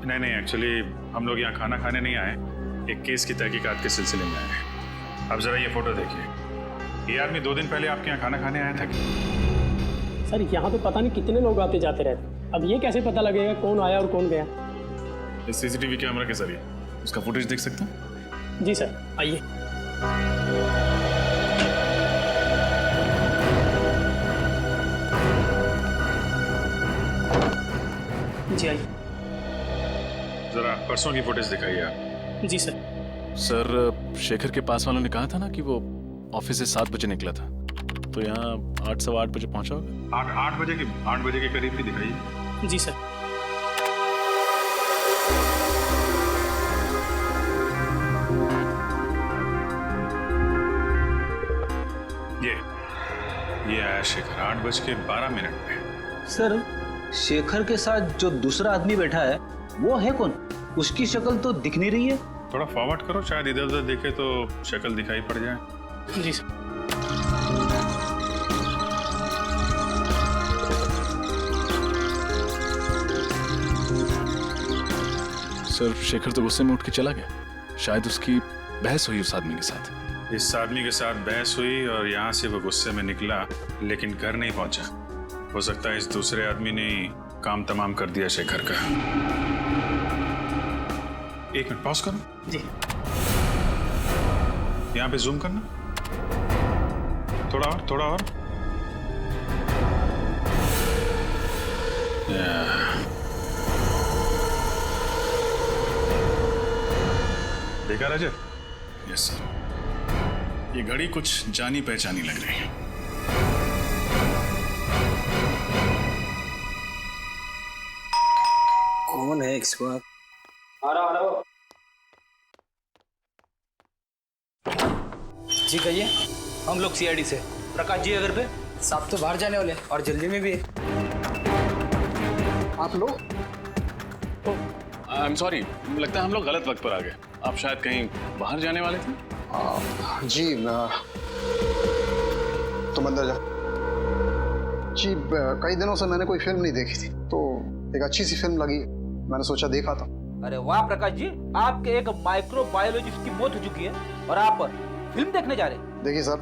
नहीं, एक्चुअली हम लोग यहाँ खाना खाने नहीं आए, एक केस की तहकीकात के सिलसिले में आए हैं। अब जरा ये फोटो देखिए। ये आदमी 2 दिन पहले आपके यहाँ खाना खाने आया था क्या? सर यहाँ तो पता नहीं कितने लोग आते जाते रहते, अब ये कैसे पता लगेगा कौन आया और कौन गया? इस CCTV कैमरा के जरिए उसका फुटेज देख सकते हैं? जी सर, आइए। जी आइए। जरा परसों की फुटेज दिखाइए आप। जी सर। सर शेखर के पास वालों ने कहा था ना कि वो ऑफिस से 7 बजे निकला था, तो यहाँ 8 सवा 8 बजे पहुंचा होगा। 8 बजे के करीब भी दिखाइए। जी सर। ये आया शेखर 8:12 पे। सर शेखर के साथ जो दूसरा आदमी बैठा है वो है कौन? उसकी शक्ल तो दिख नहीं रही है। थोड़ा फॉरवर्ड करो, शायद इधर उधर देखे तो शक्ल दिखाई पड़ जाए। जी सर। सर शेखर तो गुस्से में उठ के चला गया, शायद उसकी बहस हुई उस आदमी के साथ। इस आदमी के साथ बहस हुई और यहाँ से वो गुस्से में निकला, लेकिन घर नहीं पहुंचा। हो सकता है इस दूसरे आदमी ने काम तमाम कर दिया शेखर का। 1 मिनट पॉज करो। जी। यहाँ पे जूम करना, थोड़ा और। देखा रजत? यस सर, ये घड़ी कुछ जानी पहचानी लग रही है। कौन है इसको? आ रहा जी कहिए। हम लोग सीआईडी से। प्रकाश जी अगर पे साहब तो बाहर जाने वाले और जल्दी में भी है। आप लोग? आई एम सॉरी, लगता है हम लोग गलत वक्त पर आ गए। आप शायद कहीं बाहर जाने वाले थे? जी तुम अंदर जा। जी कई दिनों से मैंने कोई फिल्म नहीं देखी थी, तो एक अच्छी सी फिल्म लगी, मैंने सोचा देखा था। अरे वाह प्रकाश जी, आपके एक माइक्रोबायोलॉजिस्ट की मौत हो चुकी है और आप फिल्म देखने जा रहे हैं। देखिए सर,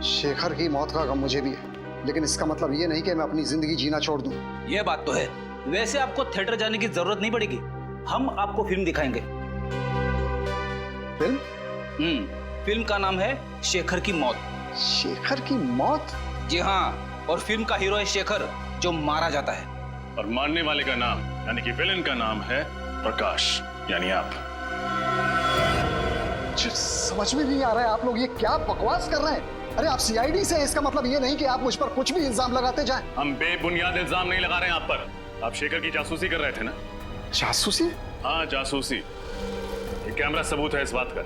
शेखर की मौत का गम मुझे भी है, लेकिन इसका मतलब ये नहीं कि मैं अपनी जिंदगी जीना छोड़ दूं। ये बात तो है। वैसे आपको थिएटर जाने की जरूरत नहीं पड़ेगी, हम आपको फिल्म दिखाएंगे। फिल्म? फिल्म का नाम है शेखर की मौत। शेखर की मौत? जी हाँ, और फिल्म का हीरो है शेखर, जो मारा जाता है। और मारने वाले का नाम यानी कि विलेन का नाम है प्रकाश, यानी आप। समझ में नहीं आ रहा है, आप लोग ये क्या बकवास कर रहे हैं? अरे आप सीआईडी से हैं, इसका मतलब ये नहीं कि आप मुझ पर कुछ भी इल्जाम लगाते जाएं। हम बेबुनियाद इल्जाम नहीं लगा रहे हैं आप पर। आप शेखर की जासूसी कर रहे थे ना? जासूसी? हाँ जासूसी। ये कैमरा सबूत है इस बात का।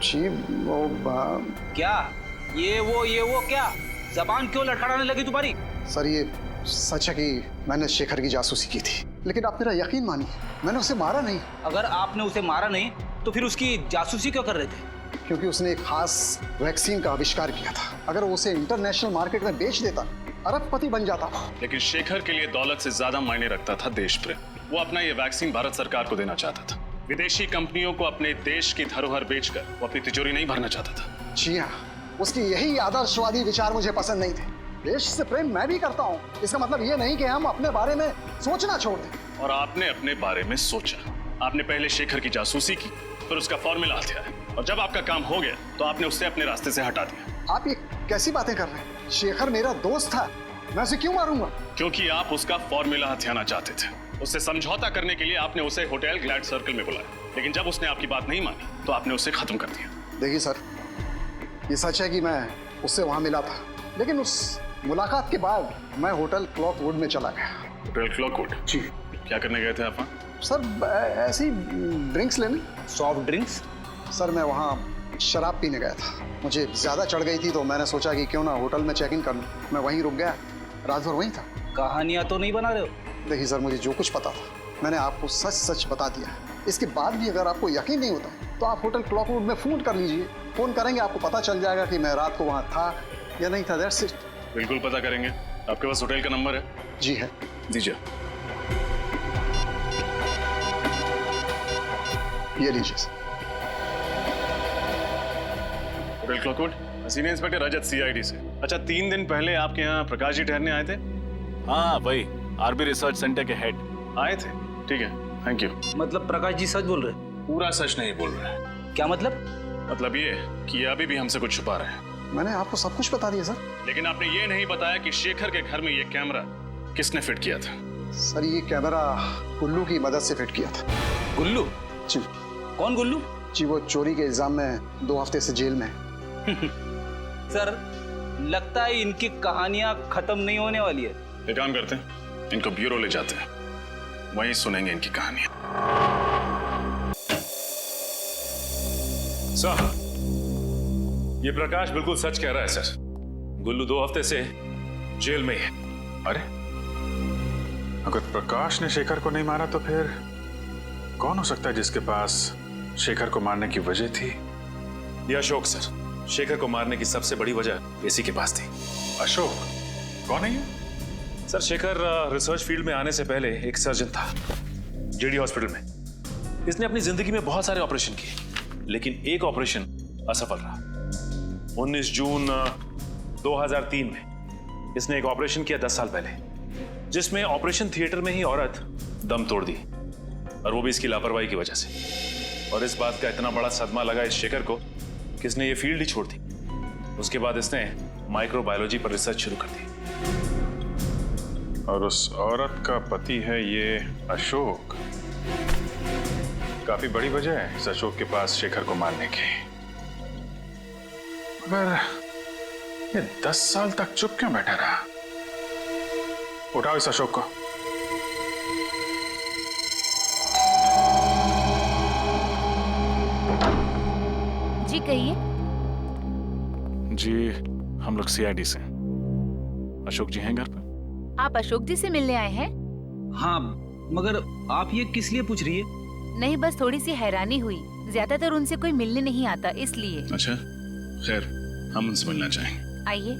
जी वो क्या ये वो क्या जबान क्यों लड़खड़ाने लगी तुम्हारी? सर ये सच है कि मैंने शेखर की जासूसी की थी, लेकिन आप मेरा यकीन मानिए, मैंने उसे मारा नहीं। अगर आपने उसे मारा नहीं तो फिर उसकी जासूसी क्यों कर रहे थे? क्योंकि उसने एक खास वैक्सीन का आविष्कार किया था। अगर वो उसे इंटरनेशनल मार्केट में बेच देता, अरबपति बन जाता। लेकिन शेखर के लिए दौलत से ज्यादा मायने रखता था देश प्रेम। वो अपना ये वैक्सीन भारत सरकार को देना चाहता था। विदेशी कंपनियों को अपने देश की धरोहर बेचकर वो अपनी तिजोरी नहीं भरना चाहता था। जी हाँ, उसकी यही आदर्शवादी विचार मुझे पसंद नहीं थे। देश से प्रेम मैं भी करता हूँ, इसका मतलब ये नहीं कि हम अपने बारे में सोचना छोड़ दें। और आपने अपने बारे में सोचा। आपने पहले शेखर की जासूसी की, फिर उसका फॉर्मूला हथियाया, और जब आपका काम हो गया तो आपने उससे अपने रास्ते से हटा दिया। आप ये कैसी बातें कर रहे हैं? शेखर मेरा दोस्त था, मैं उसे क्यों मारूंगा? क्योंकि आप उसका फॉर्मूला हथियाना चाहते थे। उससे समझौता करने के लिए आपने उसे होटल ग्लैड सर्कल में बुलाया, लेकिन जब उसने आपकी बात नहीं मानी तो आपने उसे खत्म कर दिया। देखिए सर, ये सच है कि मैं उससे वहां मिला था, लेकिन उस मुलाकात के बाद मैं होटल क्लॉकवुड में चला गया। होटल क्लॉकवुड? जी। क्या करने गए थे आप वहाँ? सर ऐसी ड्रिंक्स लेने। Soft drinks? सर मैं वहाँ शराब पीने गया था, मुझे ज्यादा चढ़ गई थी तो मैंने सोचा कि क्यों ना होटल में चेक इन कर लूं। मैं वहीं रुक गया, रात भर वहीं था। कहानियां तो नहीं बना रहे हो? देखिए सर, मुझे जो कुछ पता था मैंने आपको सच सच बता दिया। इसके बाद भी अगर आपको यकीन नहीं होता तो आप होटल क्लॉकवुड में फोन कर लीजिए। फोन करेंगे, आपको पता चल जाएगा कि मैं रात को वहाँ था या नहीं था। That's it. बिल्कुल पता करेंगे। आपके पास होटल का नंबर है? जी है। दीजिए। ये लीजिए। होटल क्लॉकवुड, सीनियर इंस्पेक्टर रजत, सीआईडी से। अच्छा, 3 दिन पहले आपके यहाँ प्रकाश जी ठहरने आए थे? हाँ वही, आरबी रिसर्च सेंटर के हेड आए थे। ठीक है, थैंक यू। मतलब प्रकाश जी सच बोल रहे? पूरा सच नहीं बोल रहे। क्या मतलब? मतलब ये कि ये अभी भी हमसे कुछ छुपा रहे हैं। मैंने आपको सब कुछ बता दिया सर। लेकिन आपने ये नहीं बताया कि शेखर के घर में ये कैमरा किसने फिट किया था? सर ये कैमरा गुल्लू की मदद से फिट किया था। गुल्लू? जी। कौन गुल्लू? जी वो चोरी के इल्जाम में 2 हफ्ते से जेल में है। सर लगता है इनकी कहानियां खत्म नहीं होने वाली है। एक काम करते हैं, इनको ब्यूरो ले जाते हैं, वहीं सुनेंगे इनकी कहानियां। सर, ये प्रकाश बिल्कुल सच कह रहा है सर। गुल्लू 2 हफ्ते से जेल में ही है। अरे अगर प्रकाश ने शेखर को नहीं मारा तो फिर कौन हो सकता है जिसके पास शेखर को मारने की वजह थी? ये अशोक सर, शेखर को मारने की सबसे बड़ी वजह इसी के पास थी। अशोक? कौन है ये? सर शेखर रिसर्च फील्ड में आने से पहले एक सर्जन था जेडी हॉस्पिटल में। इसने अपनी जिंदगी में बहुत सारे ऑपरेशन किए, लेकिन एक ऑपरेशन असफल रहा। 19 जून 2003 में इसने एक ऑपरेशन किया 10 साल पहले, जिसमें ऑपरेशन थिएटर में ही औरत दम तोड़ दी, और वो भी इसकी लापरवाही की वजह से। और इस बात का इतना बड़ा सदमा लगा इस शेखर को कि इसने ये फील्ड ही छोड़ दी। उसके बाद इसने माइक्रोबायोलॉजी पर रिसर्च शुरू कर दी। और उस औरत का पति है ये अशोक। काफी बड़ी वजह है इस अशोक के पास शेखर को मारने की। मगर ये 10 साल तक चुप क्यों बैठा रहा? उठाओ इस अशोक को। जी कहिए। जी हम लोग सीआईडी से। अशोक जी हैं घर पर? आप अशोक जी से मिलने आए हैं? हाँ, मगर आप ये किस लिए पूछ रही है? नहीं, बस थोड़ी सी हैरानी हुई। ज्यादातर उनसे कोई मिलने नहीं आता, इसलिए। अच्छा, खैर हम उनसे मिलना चाहेंगे। आइए।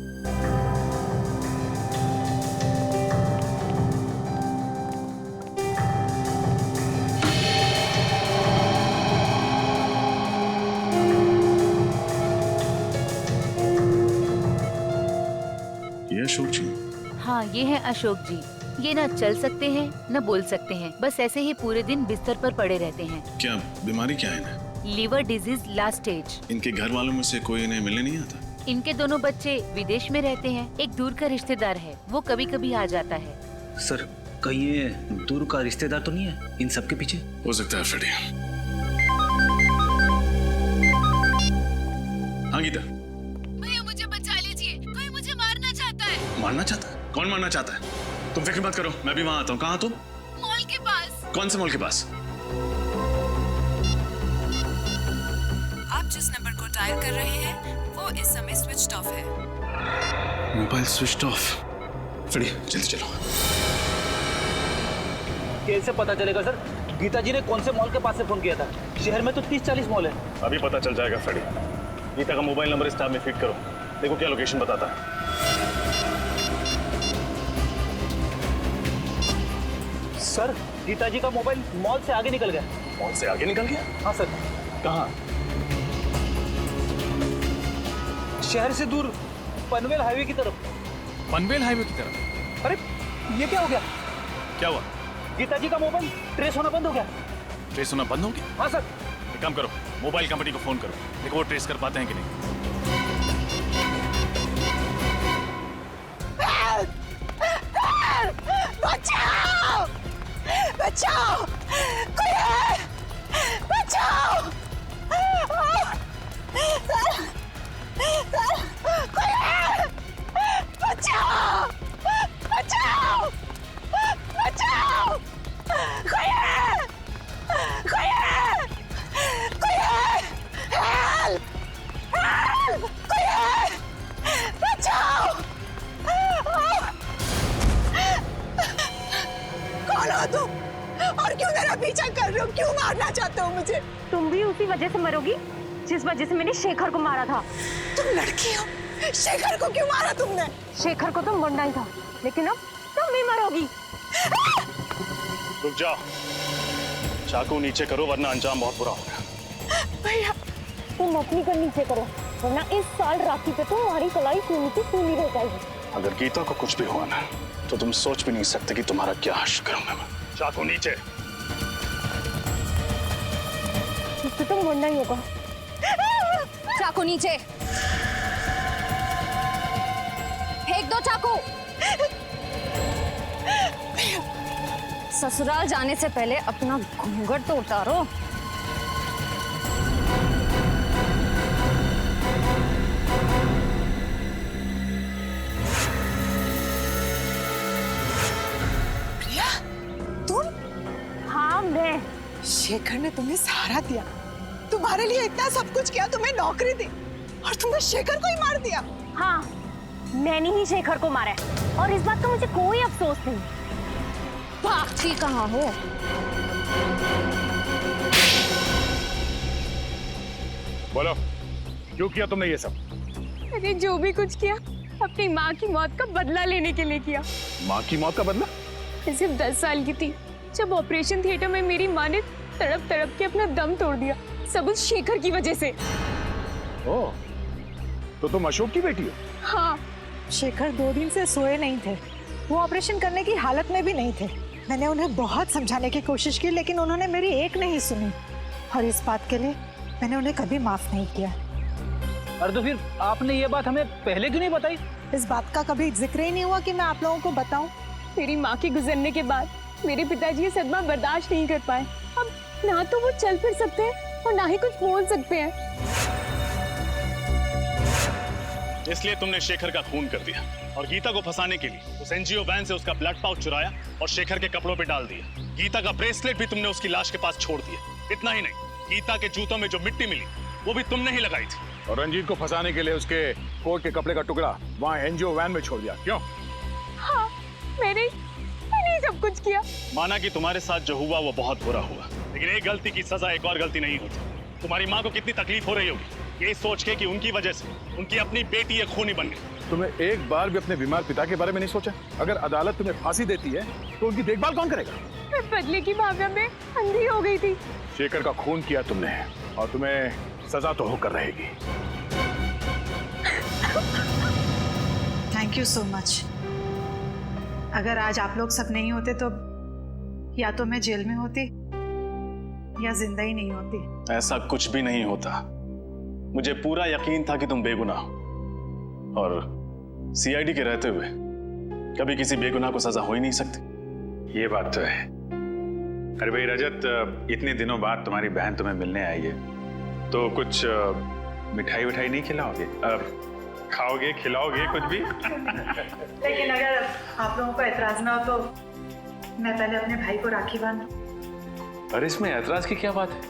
ये अशोक जी? हाँ, ये है अशोक जी। ये ना चल सकते हैं न बोल सकते हैं, बस ऐसे ही पूरे दिन बिस्तर पर पड़े रहते हैं। क्या बीमारी क्या है इन्हें? Liver disease last stage. इनके घर वालों में से कोई इन्हें मिलने नहीं आता? इनके दोनों बच्चे विदेश में रहते हैं। एक दूर का रिश्तेदार है, वो कभी कभी आ जाता है। सर, कहीं ये दूर का रिश्तेदार तो नहीं है इन सब के पीछे? हो सकता है फ्रेडी। हाँ गीता। भैया मुझे बचा लीजिए, कोई मुझे मारना चाहता है। मारना चाहता है? कौन मारना चाहता है? तुम फिक्र मत करो, मैं भी वहां आता हूँ। कहाँ तुम? मॉल के पास। कौन से मॉल के पास? आप जिस नंबर को डायल कर रहे हैं वो इस समय स्विच ऑफ है। Mobile switch off. फ्रेडी जल्दी चलो। कैसे पता चलेगा सर? गीता जी ने कौन से मॉल के पास से फोन किया था? शहर में तो 30-40 मॉल है। अभी पता चल जाएगा फ्रेडी। गीता का मोबाइल नंबर इस टैब में फीड करो, देखो क्या लोकेशन बताता है। सर, गीता जी का मोबाइल मॉल से आगे निकल गया। मॉल से आगे निकल गया? हाँ सर। कहाँ? शहर से दूर, पनवेल हाईवे की तरफ। पनवेल हाईवे की तरफ? अरे ये क्या हो गया? क्या हुआ? गीता जी का मोबाइल ट्रेस होना बंद हो गया। ट्रेस होना बंद हो गया? हाँ सर। एक काम करो, मोबाइल कंपनी को फोन करो, देखो वो ट्रेस कर पाते हैं कि नहीं। बचाओ! बचाओ! कोई है! बचाओ! कोई है! बचाओ! बचाओ! बचाओ! कोई है! कोई है! कोई है! हेल्प! हेल्प! कोई है! बचाओ! कौन हो तुम? और क्यों मेरा पीछा कर रहे हो? क्यों मारना चाहते हो मुझे? तुम भी उसी वजह से मरोगी जिस वजह से मैंने शेखर को मारा था। तुम लड़की हो, शेखर को क्यों मारा तुमने? शेखर को तो मरना ही था, लेकिन अब तुम भी मरोगी। रुक जाओ, चाकू नीचे करो वरना अंजाम बहुत बुरा होगा। भैया, तुम अपनी कर नीचे करो, वरना इस साल राखी पे तुम्हारी कलाई सूनी की सूनी रह जाएगी। अगर गीता को कुछ भी हुआ ना, तो तुम सोच भी नहीं सकते कि तुम्हारा क्या हश्र करूंगा मैं। चाकू नीचे। इससे तो मरना ही होगा। चाकू नीचे। फेंक दो चाकू। ससुराल जाने से पहले अपना घूंघट तो उतारो। शेखर ने तुम्हें सहारा दिया, तुम्हारे लिए इतना सब कुछ किया, तुम्हें नौकरी दी, और तुमने शेखर को ही मार दिया। हाँ, मैंने ही शेखर को मारा है, और इस बात का मुझे कोई अफसोस नहीं। भागती कहाँ हो? बोलो, क्यों किया तुमने ये सब? अरे जो भी कुछ किया, अपनी माँ की मौत का बदला लेने के लिए किया। माँ की मौत का बदला? सिर्फ 10 साल की थी जब ऑपरेशन थिएटर में मेरी माँ ने तड़प तड़प के अपना दम तोड़ दिया, सब उस शेखर की वजह से। ओह, तो तुम अशोक की बेटी हो? हाँ। शेखर 2 दिन से सोए नहीं थे, वो ऑपरेशन करने की हालत में भी नहीं थे। मैंने उन्हें बहुत समझाने की कोशिश की, लेकिन उन्होंने मेरी एक नहीं सुनी, और इस बात के लिए मैंने उन्हें कभी माफ नहीं किया। अरे तो फिर आपने ये बात हमें पहले क्यों नहीं बताई? इस बात का कभी जिक्र ही नहीं हुआ कि मैं आप लोगों को बताऊं। मेरी माँ के गुजरने के बाद मेरे पिताजी ये सदमा बर्दाश्त नहीं कर पाए। अब ना तो वो चल फिर सकते हैं और ना ही कुछ बोल सकते हैं। इसलिए तुमने शेखर का खून कर दिया और गीता को फंसाने के लिए उस एनजीओ वैन से उसका ब्लड पाउच चुराया और शेखर के कपड़ों पे डाल दिया। गीता का ब्रेसलेट भी तुमने उसकी लाश के पास छोड़ दिया। इतना ही नहीं, गीता के जूतों में जो मिट्टी मिली वो भी तुमने ही लगाई थी। और रंजीत को फंसाने के लिए उसके कोट के कपड़े का टुकड़ा वहाँ एनजीओ वैन में छोड़ दिया। क्यों? हाँ, मैंने सब कुछ किया। माना कि तुम्हारे साथ जो हुआ वो बहुत बुरा हुआ, लेकिन एक गलती की सजा एक और गलती नहीं होती। तुम्हारी माँ को कितनी तकलीफ हो रही होगी ये सोच के कि उनकी वजह से उनकी अपनी बेटी एक खूनी बन गई। तुम्हें एक बार भी अपने बीमार पिता के बारे में नहीं सोचा? अगर अदालत तुम्हें फांसी देती है तो उनकी देखभाल कौन करेगा? मैं बदले की भावना में अंधी हो गई थी। शेखर का खून किया तुमने और तुम्हें सजा तो होकर रहेगी। Thank you so much. अगर आज आप लोग सब नहीं होते तो या तो मैं जेल में होती या जिंदा ही नहीं होती। ऐसा कुछ भी नहीं होता। मुझे पूरा यकीन था कि तुम बेगुनाह हो और सीआईडी के रहते हुए कभी किसी बेगुनाह को सजा हो ही नहीं सकती। ये बात तो है। अरे भाई रजत, इतने दिनों बाद तुम्हारी बहन तुम्हें मिलने आई है तो कुछ मिठाई विठाई नहीं खिलाओगे? खाओगे, खिलाओगे कुछ भी? लेकिन अगर आप लोगों को एतराज ना हो तो मैं पहले अपने भाई को राखी बांधूं। अरे इसमें ऐतराज की क्या बात है?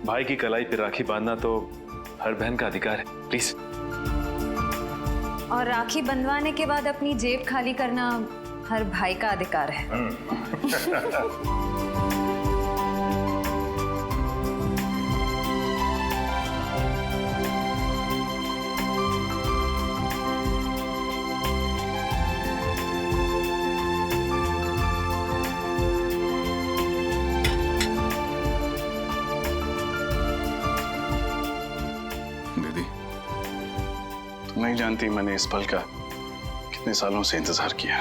भाई की कलाई पे राखी बांधना तो हर बहन का अधिकार है। प्लीज। और राखी बंधवाने के बाद अपनी जेब खाली करना हर भाई का अधिकार है। नहीं जानती मैंने इस पल का कितने सालों से इंतजार किया।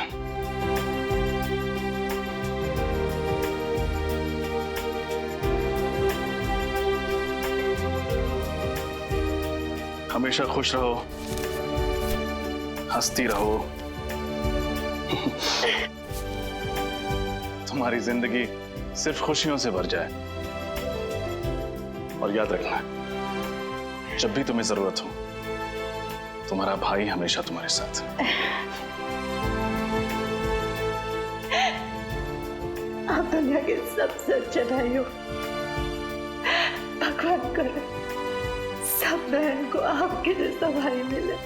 हमेशा खुश रहो, हंसती रहो। तुम्हारी जिंदगी सिर्फ खुशियों से भर जाए। और याद रखना, जब भी तुम्हें जरूरत हो तुम्हारा भाई हमेशा तुम्हारे साथ। आप दुनिया के सबसे अच्छे भाई हो। भगवान करे सब बहन को आपके जैसा भाई मिले।